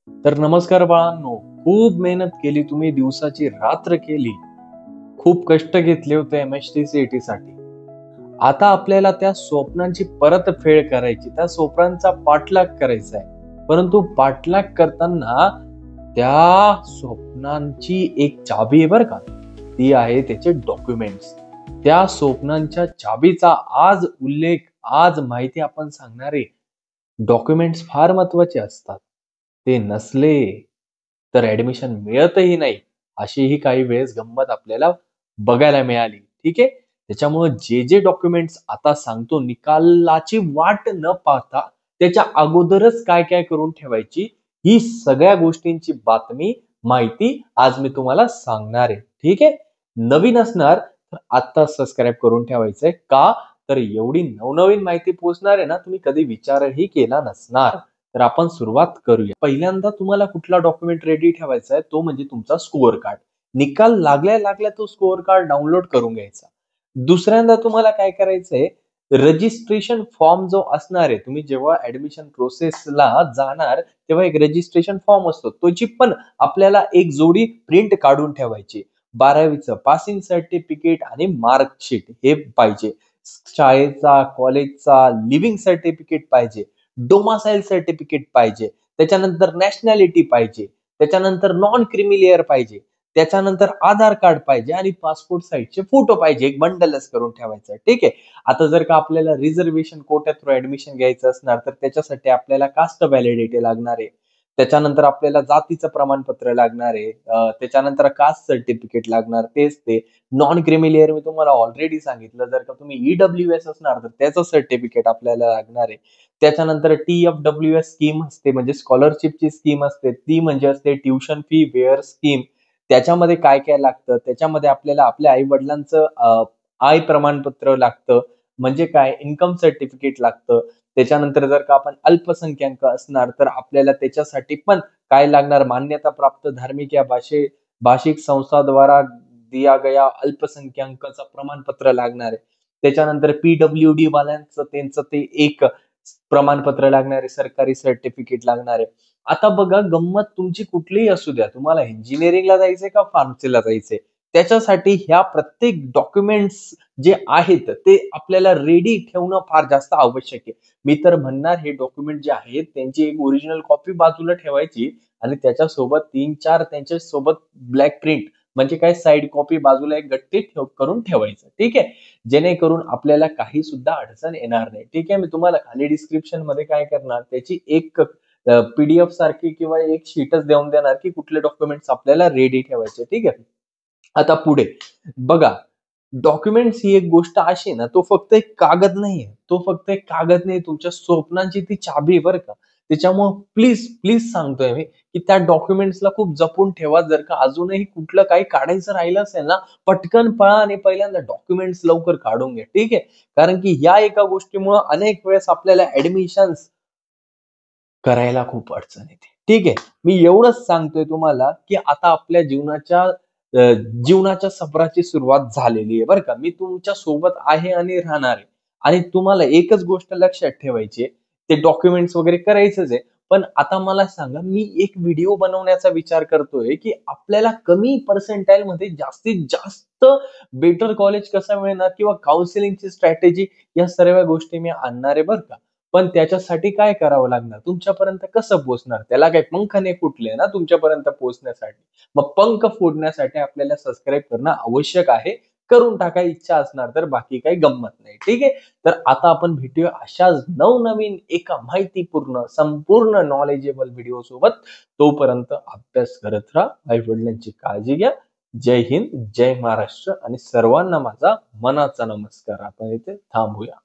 तर नमस्कार बाळांनो, खूप मेहनत केली तुम्ही, दिवसाची रात्र केली, खूप कष्ट घेतले होते MST CET साठी. आता आपल्याला त्या स्वप्नांची परतफेड करायची, त्या स्वप्नांचा पाठलाग करायचा आहे. परंतु पाठलाग करताना त्या स्वप्नांची एक चाबी आहे बरं का, ती आहे त्याचे डॉक्युमेंट्स. त्या स्वप्नांच्या चाबीचा आज उल्लेख, आज माहिती आपण सांगणार आहे. डॉक्युमेंट्स फार महत्वाचे असतात. ते नसले तर ऍडमिशन मिळतही नाही, अशी ही काही वेळेस गंमत आपल्याला बघायला मिळाली. ठीक आहे. त्याच्यामुळे जे जे डॉक्युमेंट्स आता सांगतो, निकालाची वाट न पाहता त्याच्या अगोदरच काय काय करून ठेवायची, ही सगळ्या गोष्टींची बातमी, माहिती आज मी तुम्हाला सांगणार आहे. ठीक आहे. नवीन असणार तर आता सबस्क्राईब करून ठेवायचंय. का तर एवढी नवनवीन माहिती पोहोचणार आहे ना, तुम्ही कधी विचारही केला नसणार. तर आपण सुरुवात करूया. पहिल्यांदा तुम्हाला कुठला डॉक्युमेंट रेडी ठेवायचा आहे, तो म्हणजे तुमचा स्कोअर कार्ड. निकाल लागल्या लागल्या तो स्कोअर कार्ड डाउनलोड करून घ्यायचा. दुसऱ्यांदा तुम्हाला काय करायचंय, रजिस्ट्रेशन फॉर्म जो असणार आहे, तुम्ही जेव्हा ऍडमिशन प्रोसेसला जाणार तेव्हा एक रजिस्ट्रेशन फॉर्म असतो, त्याची पण आपल्याला एक जोडी प्रिंट काढून ठेवायची. 12वीचं पासिंग सर्टिफिकेट आणि मार्कशीट हे पाहिजे. शाळेचा, कॉलेजचा लिव्हिंग सर्टिफिकेट पाहिजे. डोमासाईल सर्टिफिकेट पाहिजे. त्याच्यानंतर नॅशनॅलिटी पाहिजे. त्याच्यानंतर नॉन क्रिमिलियर पाहिजे. त्याच्यानंतर आधार कार्ड पाहिजे आणि पासपोर्ट साईजचे फोटो पाहिजे. एक बंडलच करून ठेवायचं. ठीक आहे. आता जर का आपल्याला रिझर्वेशन कोट्या थ्रू ऍडमिशन घ्यायचं असणार तर त्याच्यासाठी आपल्याला कास्ट व्हॅलिडिटी लागणार आहे. त्याच्यानंतर आपल्याला जातीचं प्रमाणपत्र लागणार आहे. त्याच्यानंतर कास्ट सर्टिफिकेट लागणार, तेच ते. नॉन क्रिमिलियर मी तुम्हाला ऑलरेडी सांगितलं. जर का तुम्ही EWS असणार तर त्याचं सर्टिफिकेट आपल्याला लागणार आहे. त्याच्यानंतर TFWS स्कीम असते, म्हणजे स्कॉलरशिपची स्कीम असते, ती म्हणजे असते ट्युशन फी वेअर स्कीम. त्याच्यामध्ये काय काय लागतं, त्याच्यामध्ये आपल्याला आपल्या आई वडिलांचं आय प्रमाणपत्र लागतं, म्हणजे काय इन्कम सर्टिफिकेट लागतं. त्याच्यानंतर जर का आपण अल्पसंख्याक असणार तर आपल्याला त्याच्यासाठी पण काय लागणार, मान्यता प्राप्त धार्मिक या भाषिक संस्थाद्वारा दिया गया अल्पसंख्याकाचं प्रमाणपत्र लागणार आहे. त्याच्यानंतर PWD वाल्यांचं त्यांचं ते एक प्रमाणपत्र लागणार आहे, सरकारी सर्टिफिकेट लागणार आहे. आता बघा, गंमत तुमची कुठलीही असू द्या, तुम्हाला इंजिनिअरिंगला जायचंय का फार्मसीला जायचंय, त्याच्यासाठी ह्या प्रत्येक डॉक्युमेंट्स जे आहेत ते आपल्याला रेडी ठेवणं फार जास्त आवश्यक आहे. मी तर म्हणणार, हे डॉक्युमेंट जे आहेत त्यांची एक ओरिजिनल कॉपी बाजूला ठेवायची आणि त्याच्यासोबत 3-4 त्यांच्या सोबत ब्लॅक प्रिंट, म्हणजे काय साईड कॉपी बाजूला एक गट्टी करून ठेवायचं. ठीक आहे. जेणेकरून आपल्याला काही सुद्धा अडचण येणार नाही. ठीक आहे. मी तुम्हाला खाली डिस्क्रिप्शन मध्ये काय करणार, त्याची एक PDF सारखी किंवा एक शीटच देऊन देणार की कुठले डॉक्युमेंट्स आपल्याला रेडी ठेवायचे. ठीक आहे. आता पुढे बघा, डॉक्युमेंट्स ही एक गोष्ट अशी आहे ना, तो फक्त एक कागद नाहीये, तो फक्त एक कागद नाही, तुमच्या स्वप्नांची ती चाबी आहे बरं का. त्याच्यामुळे प्लीज प्लीज सांगतोय मी की त्या डॉक्युमेंट्सला खूप जपून ठेवा. जर का अजूनही कुठलं काही काढायचं राहिलं असेल ना, पटकन पळा आणि पहिल्यांदा डॉक्युमेंट्स लवकर काढून घ्या. ठीक आहे. कारण की या एका गोष्टीमुळे अनेक वेळेस आपल्याला ऍडमिशन करायला खूप अडचण येते. ठीक आहे. मी एवढंच सांगतोय तुम्हाला की आता आपल्या जीवनाच्या सफराची सुरुवात झालेली आहे बरं का. मी तुमच्या सोबत आहे आणि राहणार आहे. आणि तुम्हाला एकच गोष्ट लक्षात ठेवायची आहे, ते डॉक्युमेंट्स वगैरे करायचंच आहे. पण आता मला सांगा, मी एक व्हिडिओ बनवण्याचा विचार करतोय की आपल्याला कमी पर्सेंटाईल मध्ये जास्तीत जास्त बेटर कॉलेज कसं मिळणार किंवा काउन्सिलिंगची स्ट्रॅटेजी, या सर्व गोष्टी मी आणणार आहे बरं का. पण त्याच्यासाठी काय करावं लागणार, तुमच्यापर्यंत कसं पोहोचणार, त्याला काही पंख नाही फुटले ना तुमच्यापर्यंत पोहोचण्यासाठी. मग पंख फोडण्यासाठी आपल्याला सबस्क्राईब करणं आवश्यक आहे. करून टाका इच्छा असणार तर, बाकी काही गंमत नाही. ठीक आहे. तर आता आपण भेटूया अशाच नवनवीन एका माहितीपूर्ण संपूर्ण नॉलेजेबल व्हिडिओ सोबत. तोपर्यंत अभ्यास करत राहा, आई वडिलांची काळजी घ्या. जय हिंद, जय महाराष्ट्र आणि सर्वांना माझा मनाचा नमस्कार. आपण इथे थांबूया.